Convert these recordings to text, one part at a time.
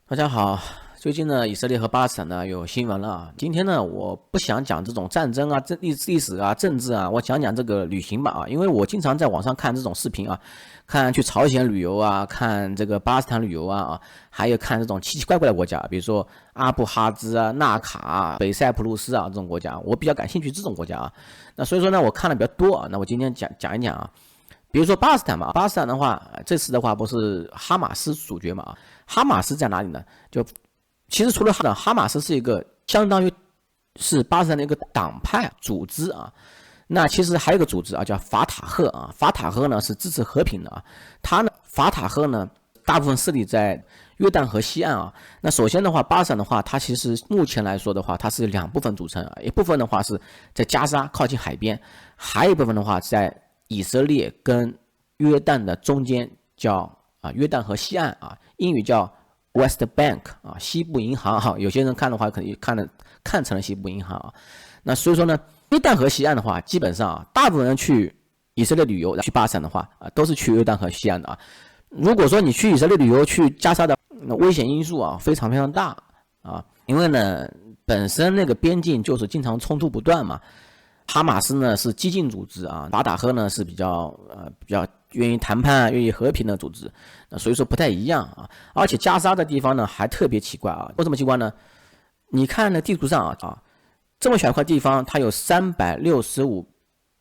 大家好，最近呢，以色列和巴勒斯坦呢有新闻了啊。今天呢，我不想讲这种战争啊、历史啊、政治啊，我讲讲这个旅行吧啊。因为我经常在网上看这种视频啊，看去朝鲜旅游啊，看这个巴勒斯坦旅游啊，还有看这种奇奇怪怪的国家，比如说阿布哈兹啊、纳卡啊、北塞浦路斯啊这种国家，我比较感兴趣这种国家啊。那所以说呢，我看的比较多啊。那我今天讲一讲啊。比如说巴勒斯坦嘛，巴勒斯坦的话，这次的话不是哈马斯主角嘛？哈马斯在哪里呢？就其实除了哈马斯是一个相当于是巴勒斯坦的一个党派组织啊，那其实还有一个组织啊，叫法塔赫啊。法塔赫呢是支持和平的啊，法塔赫呢大部分势力在约旦河西岸啊。那首先的话，巴勒斯坦的话，它其实目前来说的话，它是两部分组成啊，一部分的话是在加沙靠近海边，还有一部分的话在以色列跟约旦的中间，叫约旦河西岸啊，英语叫 West Bank 啊，西部银行哈。有些人看的话，可能看成了西部银行啊。那所以说呢，约旦河西岸的话，基本上啊，大部分人去以色列旅游，去巴勒斯坦的话啊，都是去约旦河西岸的啊。如果说你去以色列旅游，去加沙的危险因素啊，非常非常大啊，因为呢，本身那个边境就是经常冲突不断嘛。哈马斯呢是激进组织啊，法塔赫呢是比较愿意谈判、愿意和平的组织，那所以说不太一样啊。而且加沙的地方呢还特别奇怪啊，为什么奇怪呢？你看那地图上啊，这么小一块地方，它有365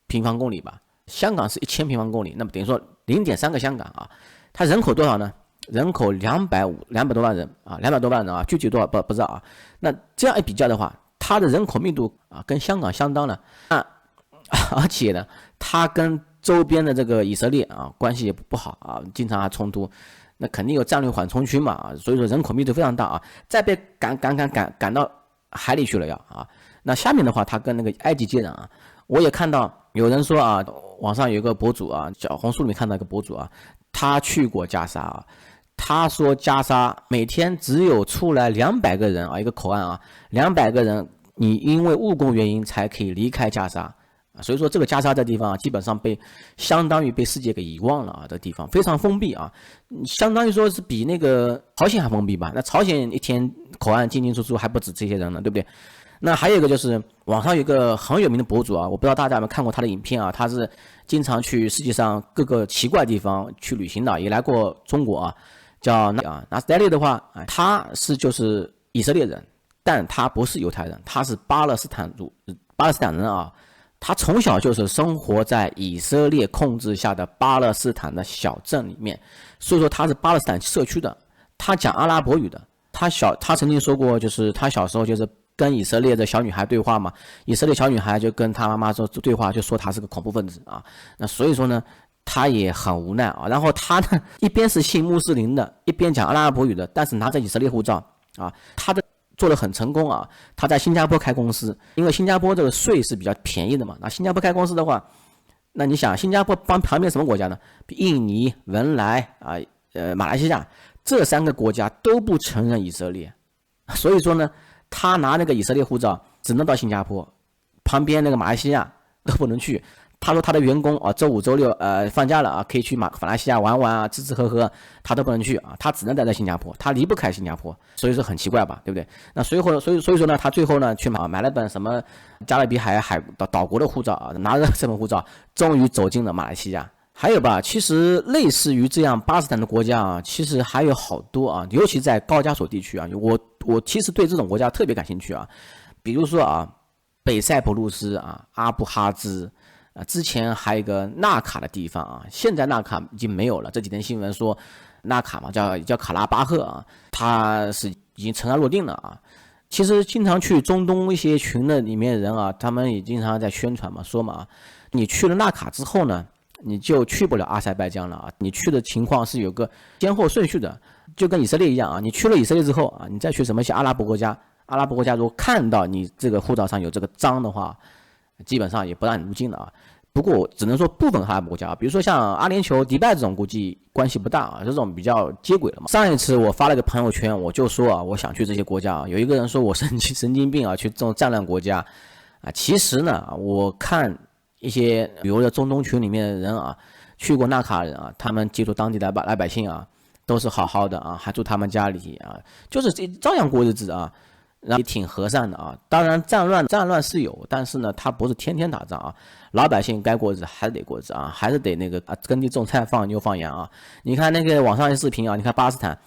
平方公里吧，香港是1000平方公里，那么等于说0.3个香港啊。它人口多少呢？人口200多万人啊，200多万人啊，具体多少不知道啊。那这样一比较的话，它的人口密度啊跟香港相当了啊，而且呢，它跟周边的这个以色列啊关系也不好啊，经常还冲突，那肯定有战略缓冲区嘛，所以说人口密度非常大啊，再被赶到海里去了要啊。那下面的话，它跟那个埃及接壤啊，我也看到有人说啊，网上有一个博主啊，小红书里面看到一个博主啊，他去过加沙啊。他说加沙每天只有出来200个人啊，一个口岸啊，200个人，你因为务工原因才可以离开加沙啊，所以说这个加沙这地方啊，基本上相当于被世界给遗忘了啊，这地方非常封闭啊，相当于说是比那个朝鲜还封闭吧？那朝鲜一天口岸进进出出还不止这些人呢，对不对？那还有一个就是网上有一个很有名的博主啊，我不知道大家有没有看过他的影片啊，他是经常去世界上各个奇怪地方去旅行的，也来过中国啊。叫纳斯戴利的话，他就是以色列人，但他不是犹太人，他是巴勒斯坦人啊。他从小就是生活在以色列控制下的巴勒斯坦的小镇里面，所以说他是巴勒斯坦社区的。他讲阿拉伯语的，他曾经说过，就是他小时候就是跟以色列的小女孩对话嘛，以色列小女孩就跟他妈妈说对话，就说他是个恐怖分子啊。那所以说呢，他也很无奈啊，然后他呢一边是信穆斯林的，一边讲阿拉伯语的，但是拿着以色列护照啊，他做得很成功啊。他在新加坡开公司，因为新加坡这个税是比较便宜的嘛。那新加坡开公司的话，那你想新加坡旁边什么国家呢？印尼、文莱啊，马来西亚这3个国家都不承认以色列，所以说呢，他拿那个以色列护照只能到新加坡，旁边那个马来西亚都不能去。他说他的员工啊，周5、周6放假了啊，可以去马来西亚玩玩啊，吃吃喝喝，他都不能去啊，他只能待在新加坡，他离不开新加坡，所以说很奇怪吧，对不对？那所以说呢，他最后呢去买了本什么加勒比海岛国的护照啊，拿着这本护照，终于走进了马来西亚。还有吧，其实类似于这样巴勒斯坦的国家啊，其实还有好多啊，尤其在高加索地区啊，我其实对这种国家特别感兴趣啊，比如说啊，北塞浦路斯啊，阿布哈兹。之前还有一个纳卡的地方啊，现在纳卡已经没有了。这几天新闻说，纳卡嘛叫卡拉巴赫啊，它是已经尘埃落定了啊。其实经常去中东一些群的里面的人啊，他们也经常在宣传嘛，说嘛，你去了纳卡之后呢，你就去不了阿塞拜疆了啊。你去的情况是有个先后顺序的，就跟以色列一样啊。你去了以色列之后啊，你再去什么一些阿拉伯国家，阿拉伯国家如果看到你这个护照上有这个章的话，基本上也不让你入境了啊。不过只能说部分阿拉伯国家，比如说像阿联酋、迪拜这种，估计关系不大啊，这种比较接轨了嘛。上一次我发了个朋友圈，我就说啊，我想去这些国家啊，有一个人说我神经病啊，去这种战乱国家啊。其实呢，我看一些比如说中东群里面的人啊，去过纳卡人啊，他们接触当地的老百姓啊，都是好好的啊，还住他们家里啊，就是照样过日子啊，然后也挺和善的啊。当然战乱是有，但是呢，他不是天天打仗啊，老百姓该过日子还是得过日子啊，还是得那个啊，耕地种菜放牛放羊啊。你看那个网上的视频啊，你看巴基斯坦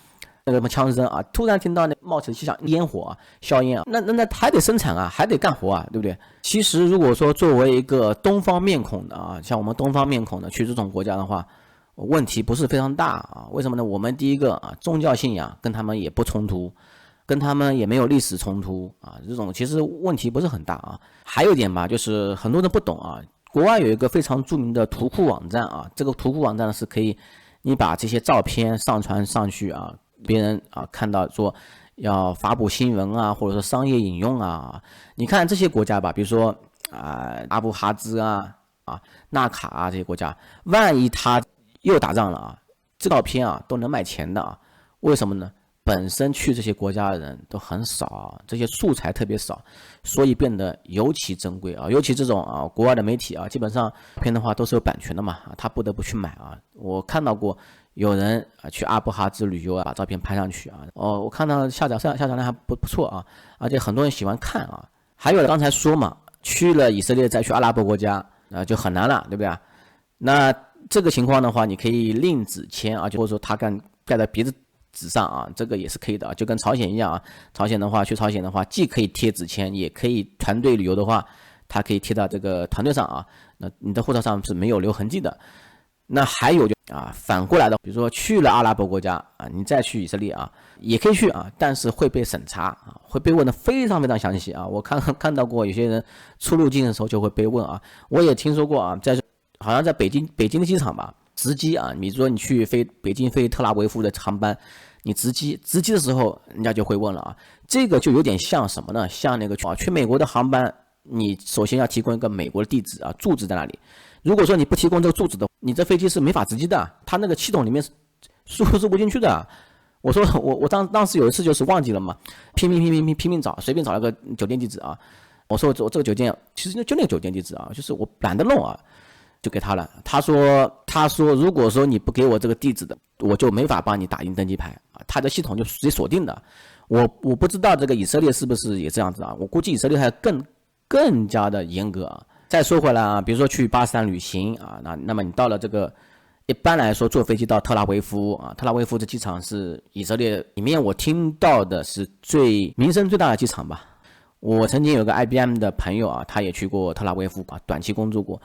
那个枪声啊，突然听到那冒起像烟火啊，硝烟啊，那还得生产啊，还得干活啊，对不对？其实如果说作为一个东方面孔的啊，像我们东方面孔的去这种国家的话，问题不是非常大啊。为什么呢？我们第一个啊，宗教信仰跟他们也不冲突，跟他们也没有历史冲突啊，这种其实问题不是很大啊。还有一点吧，就是很多人不懂啊，国外有一个非常著名的图库网站啊，这个图库网站是可以你把这些照片上传上去啊，别人啊看到说要发布新闻啊，或者说商业引用啊，你看这些国家吧，比如说阿布哈兹纳卡这些国家，万一他又打仗了啊，这照片啊都能卖钱的啊，为什么呢？本身去这些国家的人都很少，这些素材特别少，所以变得尤其珍贵啊。尤其这种国外的媒体啊，基本上片的话都是有版权的嘛，他不得不去买啊。我看到过有人去阿布哈兹旅游把照片拍上去啊，我看到下载量还不错啊，而且很多人喜欢看啊。还有刚才说嘛，去了以色列再去阿拉伯国家就很难了，对不对啊？那这个情况的话，你可以另纸签啊，或者说他盖在别的纸上啊，这个也是可以的啊，就跟朝鲜一样啊。朝鲜的话，去朝鲜的话，既可以贴纸签，也可以团队旅游的话，它可以贴到这个团队上啊。那你的护照上是没有留痕迹的。那还有反过来的，比如说去了阿拉伯国家啊，你再去以色列啊，也可以去啊，但是会被审查啊，会被问的非常非常详细啊。我看到过有些人出入境的时候就会被问啊，我也听说过啊，好像在北京的机场吧，值机啊，比如说你去北京飞特拉维夫的航班，你值机的时候，人家就会问了啊，这个就有点像什么呢？像那个去美国的航班，你首先要提供一个美国的地址啊，住址在哪里？如果说你不提供这个住址的，你这飞机是没法值机的，它那个系统里面输入不进去的。我说我当时有一次就是忘记了嘛，拼命找，随便找了个酒店地址啊。我说我这个酒店其实就那个酒店地址啊，就是我懒得弄啊，就给他了。他说如果说你不给我这个地址的，我就没法帮你打印登机牌啊。他的系统就直接锁定的。我不知道这个以色列是不是也这样子啊？我估计以色列还更加的严格啊。再说回来啊，比如说去巴基斯坦旅行啊，那么你到了这个，一般来说坐飞机到特拉维夫啊，特拉维夫这机场是以色列里面我听到的是名声最大的机场吧。我曾经有个 IBM 的朋友啊，他也去过特拉维夫啊，短期工作过。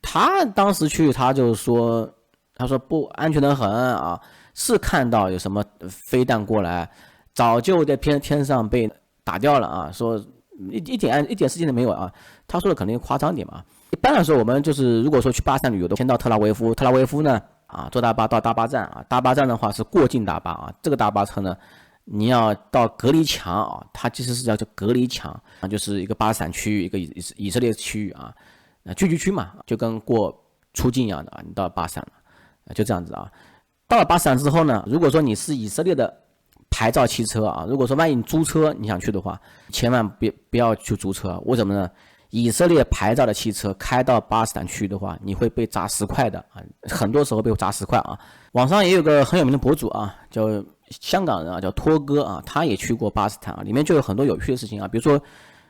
他当时去，他说不安全的很啊，是看到有什么飞弹过来，早就在天上被打掉了啊，说一点事情都没有啊。他说的可能夸张点嘛。一般来说，我们就是如果说去巴基斯坦旅游的，先到特拉维夫呢坐大巴到大巴站啊，大巴站的话是过境大巴啊，这个大巴车呢，你要到隔离墙啊，它其实是叫隔离墙啊，就是一个巴基斯坦区域，一个以色列区域啊，聚居区嘛，就跟过出境一样的啊，你到巴基斯坦了，就这样子啊。到了巴基斯坦之后呢，如果说你是以色列的牌照汽车啊，如果说万一你租车你想去的话，千万不要去租车，为什么呢？以色列牌照的汽车开到巴基斯坦区域的话，你会被砸10块的啊，很多时候被砸10块啊。网上也有个很有名的博主啊，叫香港人啊，叫托哥啊，他也去过巴基斯坦啊，里面就有很多有趣的事情啊，比如说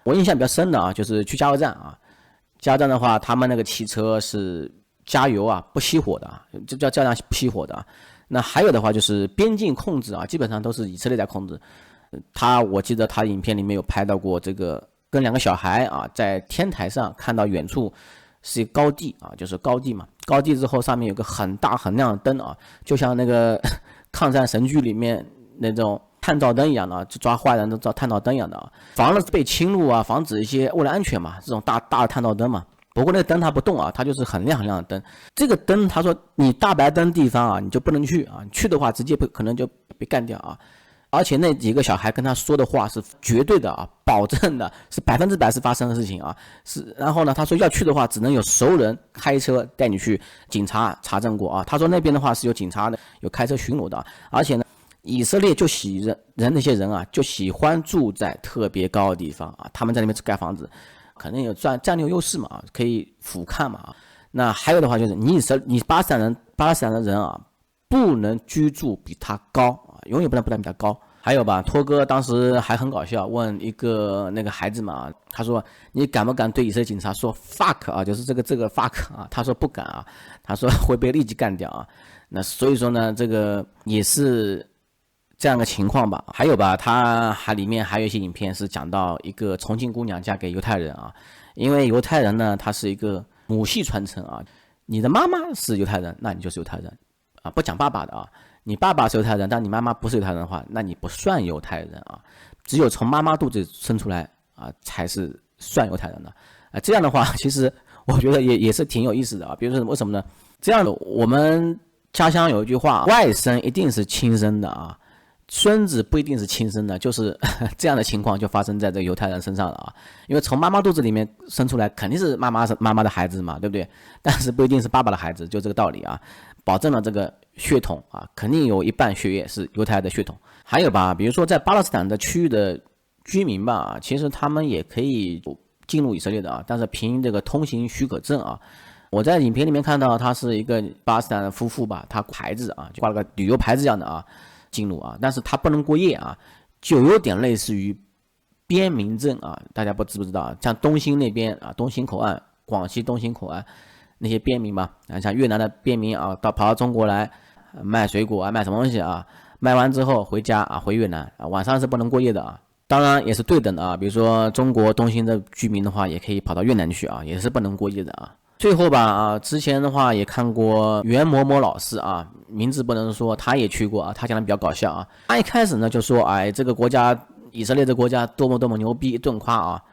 我印象比较深的啊，就是去加油站啊，加油站的话，他们那个汽车是加油啊不熄火的啊，这叫加油站不熄火的啊。那还有的话就是边境控制啊，基本上都是以色列在控制。我记得他影片里面有拍到过这个。跟2个小孩啊，在天台上看到远处是一个高地啊，就是高地嘛。高地之后上面有个很大很亮的灯啊，就像那个抗战神剧里面那种探照灯一样的，就抓坏人的照探照灯一样的啊，防止被侵入啊，防止一些为了安全嘛，这种大的探照灯嘛。不过那个灯它不动啊，它就是很亮的灯。这个灯他说你大白灯地方啊，你就不能去啊，去的话直接可能就被干掉啊。而且那几个小孩跟他说的话是绝对的啊，保证的，是100%是发生的事情啊。然后呢，他说要去的话，只能有熟人开车带你去，警察查证过啊。他说那边的话是有警察的，有开车巡逻的。而且呢，以色列那些人啊，就喜欢住在特别高的地方啊，他们在那边盖房子，可能有战略优势嘛，可以俯瞰嘛。那还有的话就是你巴基斯坦的人啊，不能居住比他高啊，永远不能比他高。还有吧，托哥当时还很搞笑，问一个那个孩子嘛，他说你敢不敢对以色列警察说 fuck 啊，就是这个 fuck 啊，他说不敢啊，他说会被立即干掉啊。那所以说呢，这个也是这样的情况吧。还有吧，他里面还有一些影片是讲到一个重庆姑娘嫁给犹太人啊，因为犹太人呢，他是一个母系传承啊，你的妈妈是犹太人，那你就是犹太人啊，不讲爸爸的啊。你爸爸是犹太人，但你妈妈不是犹太人的话，那你不算犹太人啊。只有从妈妈肚子生出来啊，才是算犹太人的啊。这样的话，其实我觉得也是挺有意思的啊。比如说为什么呢？这样的，我们家乡有一句话，外甥一定是亲生的啊，孙子不一定是亲生的，就是这样的情况就发生在这个犹太人身上了啊。因为从妈妈肚子里面生出来，肯定是妈妈的孩子嘛，对不对？但是不一定是爸爸的孩子，就这个道理啊。保证了这个血统啊，肯定有一半血液是犹太的血统。还有吧，比如说在巴勒斯坦的区域的居民吧，其实他们也可以进入以色列的啊，但是凭这个通行许可证啊。我在影片里面看到他是一个巴勒斯坦的夫妇吧，他牌子啊，就挂了个旅游牌子一样的啊，进入啊，但是他不能过夜啊，就有点类似于边民证啊，大家知不知道啊？像东兴那边啊，东兴口岸，广西东兴口岸。那些边民吧，像越南的边民啊，跑到中国来卖水果啊，卖什么东西啊？卖完之后回家啊，回越南啊，晚上是不能过夜的啊。当然也是对等的啊，比如说中国东兴的居民的话，也可以跑到越南去啊，也是不能过夜的啊。最后吧啊，之前的话也看过袁某某老师啊，名字不能说，他也去过啊，他讲的比较搞笑啊。他一开始呢就说，哎，这个国家以色列这个国家多么多么牛逼，一顿夸啊。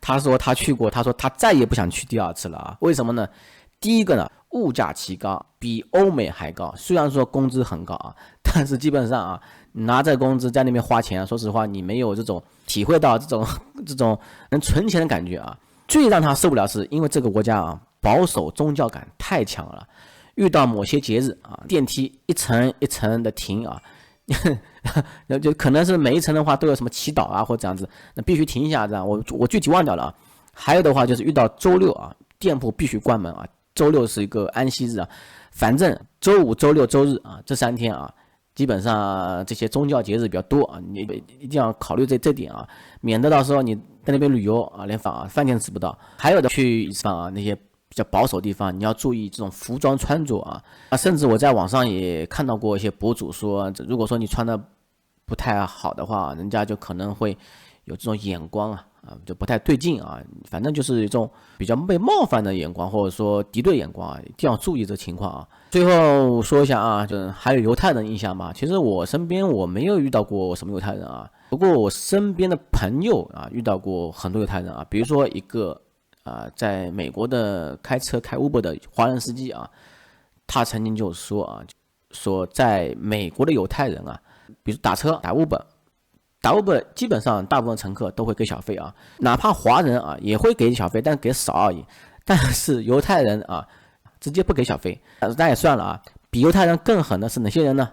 他说他去过，他说他再也不想去第二次了啊。为什么呢？第一个呢，物价奇高，比欧美还高。虽然说工资很高啊，但是基本上啊，拿着工资在那边花钱，说实话，你没有这种体会到这种能存钱的感觉啊。最让他受不了是因为这个国家啊，保守宗教感太强了。遇到某些节日啊，电梯一层一层的停啊，就可能是每一层的话都有什么祈祷啊或这样子，那必须停一下这样。我具体忘掉了啊。还有的话就是遇到周六啊，店铺必须关门啊。周六是一个安息日啊，反正周五、周六、周日啊，这3天啊，基本上这些宗教节日比较多啊，你一定要考虑这点啊，免得到时候你在那边旅游啊，连饭店吃不到。还有的去啊那些比较保守地方，你要注意这种服装穿着啊，甚至我在网上也看到过一些博主说，如果说你穿的不太好的话，人家就可能会有这种眼光啊。就不太对劲啊，反正就是一种比较被冒犯的眼光，或者说敌对眼光啊，一定要注意这情况啊。最后说一下啊，就还有犹太人印象吧。其实我身边我没有遇到过什么犹太人啊，不过我身边的朋友啊遇到过很多犹太人啊，比如说一个在美国的开车开 Uber 的华人司机啊，他曾经就说啊，说在美国的犹太人啊，比如打车打 Uber基本上大部分乘客都会给小费啊，哪怕华人啊也会给小费，但给少而已。但是犹太人啊直接不给小费，那也算了啊。比犹太人更狠的是哪些人呢？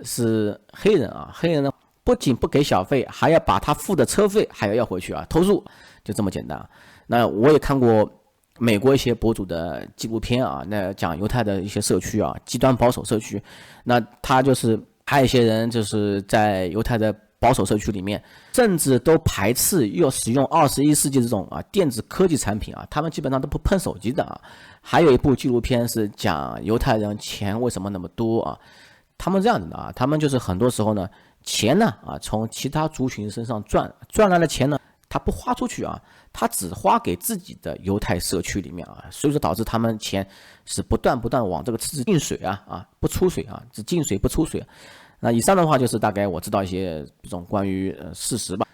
是黑人啊，黑人呢不仅不给小费，还要把他付的车费还要回去啊，投诉，就这么简单。那我也看过美国一些博主的纪录片啊，那讲犹太的一些社区啊，极端保守社区，那他就是还有一些人就是在犹太的保守社区里面，甚至都排斥又使用21世纪这种电子科技产品啊，他们基本上都不碰手机的啊。还有一部纪录片是讲犹太人钱为什么那么多啊，他们这样子的啊，他们就是很多时候呢，钱呢从其他族群身上赚来的钱呢，他不花出去啊，他只花给自己的犹太社区里面啊，所以说导致他们钱是不断往这个池子进水不出水啊，只进水不出水。那以上的话就是大概我知道一些这种关于事实吧。